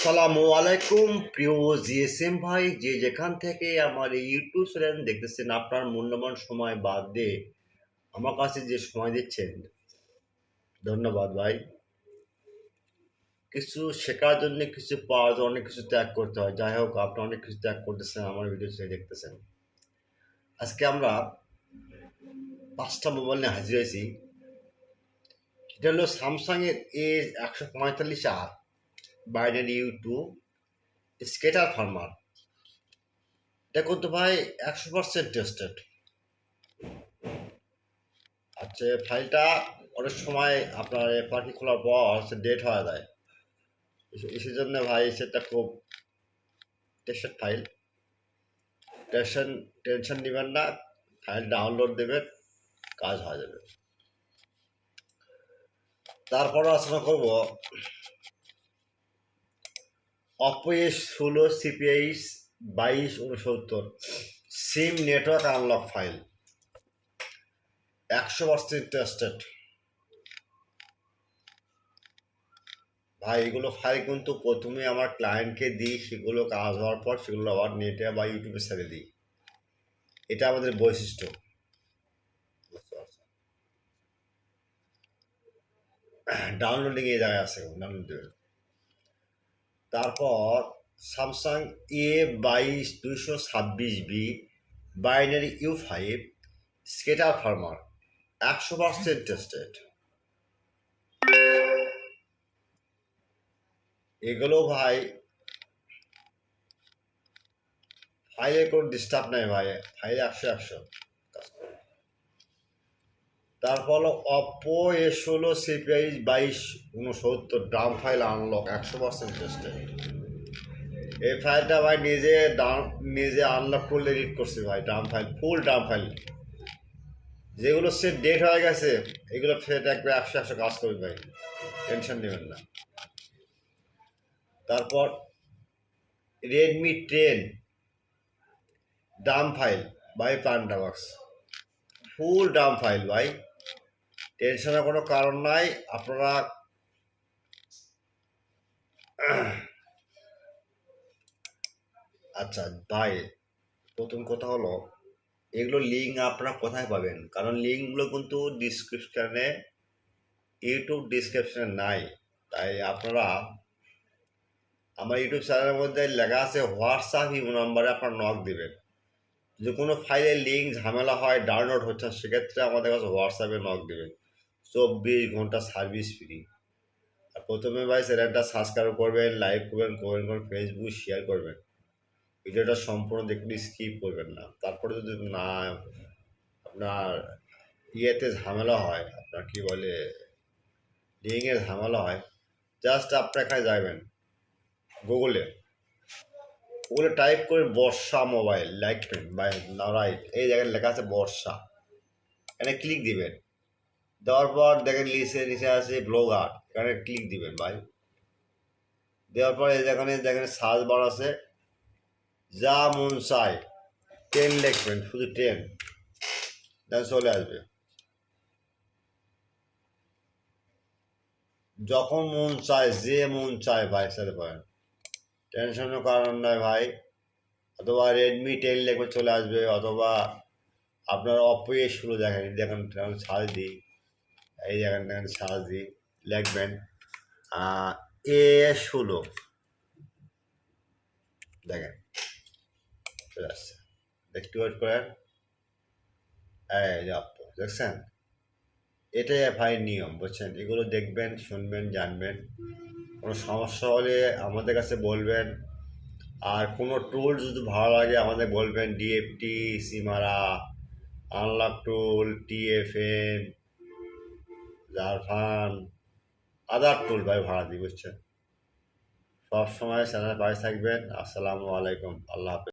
সালামু আলাইকুম প্রিয় জিএসএম ভাই, যে যেখান থেকে আমার এই ইউটিউব চ্যানেল দেখতেছেন, আপনার মূল্যবান সময় বাদ দিয়ে আমার কাছে যে সময় দিচ্ছেন, ধন্যবাদ ভাই। কিছু শেখার জন্য, কিছু পাওয়ার জন্য অনেক কিছু ত্যাগ করতে হয়। যাই হোক, আপনি অনেক কিছু ত্যাগ করতেছেন, আমার ভিডিও দেখতেছেন। আজকে আমরা 5টা মোবাইল নিয়ে হাজির হয়েছি। এটা হলো স্যামসাং এর A145R বাইনারি ইউ2 স্কেটার ফার্মার। এটা কিন্তু ভাই 100% টেস্টেড। আচ্ছা, ফাইলটা অনেক সময় আপনার পাখি খোলার পর ডেট হয়ে যায়। সেই জন্য ভাই সেটা খুব টেস্টেড ফাইল। টেনশন টেনশন নেবেন না, ফাইল ডাউনলোড দেবেন, কাজ হয়ে যাবে। তারপর আলোচনা করব অপো A16 CPIS 2269 সিম নেটওয়ার্ক আনলক ফাইল 100% টেস্টেড। ভাই এগুলো ফাইল কিন্তু প্রথমে আমার ক্লায়েন্টকে দিই, সেগুলো কাজ হওয়ার পর সেগুলো আবার নেটে বা ইউটিউবে ছেড়ে দিই। এটা আমাদের বৈশিষ্ট্য। ডাউনলোডিং এই জায়গায় আছে, ডাউনলোড দেবেন। তারপর স্যামসাং A22226B বাইনারি ইউ5 স্কেটার ফার্মার 100% টেস্টেড। এগুলো ভাই ফাইলে কোনো ডিস্টার্ব নেই ভাই, ফাইলে 100 তারপর হলো Oppo A16 CPIS 2269 down file unlock 100% tested. এই ফাইলটা ভাই নিজে আনলক করলে রিড করছি ভাই। Down file, full down file. যেগুলো সে ডেট হয়ে গেছে এগুলো ফের একবার 100 কাজ করবে ভাই, টেনশন নেবেন না। তারপর Redmi10 Dam file by panda box, full Dam file ভাই, টেনশনের কোনো কারণ নাই। আপনারা আচ্ছা ভাই, প্রথম কথা হলো এগুলো লিঙ্ক আপনারা কোথায় পাবেন? কারণ লিঙ্কগুলো কিন্তু ডিসক্রিপশানে, ইউটিউব ডিসক্রিপশানে নাই। তাই আপনারা আমার ইউটিউব চ্যানেলের মধ্যে লেখা আছে হোয়াটসঅ্যাপ ইমো নাম্বারে আপনার নক দেবেন। যদি কোনো ফাইলের লিঙ্ক ঝামেলা হয়, ডাউনলোড হচ্ছে না, সেক্ষেত্রে আমাদের কাছে হোয়াটসঅ্যাপে নক দেবেন। 24 ঘন্টা সার্ভিস ফ্রি। আর প্রথমে ভাই চ্যানেলটা সাবস্ক্রাইব করবেন, লাইক করবেন, কমেন্ট করবেন, ফেসবুক শেয়ার করবেন। ভিডিওটা সম্পূর্ণ দেখলে স্কিপ করবেন না। তারপরে যদি না আপনার ইয়েতে ঝামেলা হয়, আপনার কি বলে লিঙ্কের ঝামেলা হয়, জাস্ট আপনি এখানে যাবেন গুগলে টাইপ করে বর্ষা মোবাইল লাইটমেন্ট বাই রাইট, এই জায়গায় লেখা আছে বর্ষা, এখানে ক্লিক দিবেন। দেওয়ার পর দেখেন নিচে আছে ব্লগার, এখানে ক্লিক দিবেন ভাই। দেওয়ার পর এই যেখানে দেখেন সার্চ বার আছে, যা মন চায় 10 লিখবেন, শুধু 10, দেন চলে আসবে। যখন মন চায়, যে মন চায় ভাই সাথে পারেন, টেনশনের কারণ নয় ভাই। অথবা Redmi10 লিখবে, চলে আসবে। অথবা আপনার অপো A16 দেখেন, দেখেন সার্চ দিই, এই দেখেন সার্চ দিই, লিখবেন A16, দেখেন চলে আসছে। একটু ওয়েট করেন, এই অপো দেখছেন। এটাই ভাই নিয়ম, বুঝছেন? এগুলো দেখবেন, শুনবেন, জানবেন। কোনো সমস্যা হলে আমাদের কাছে বলবেন। আর কোনো টুল যদি ভালো লাগে আমাদের বলবেন, ডিএফটি, সিমারা, আনলক টুল, TFN, জারফান, আদার টুল ভাই ভাড়া দিই, বুঝছেন? সব সময় চ্যানেল পাশে থাকবেন। আসসালামু আলাইকুম, আল্লাহ হাফেজ।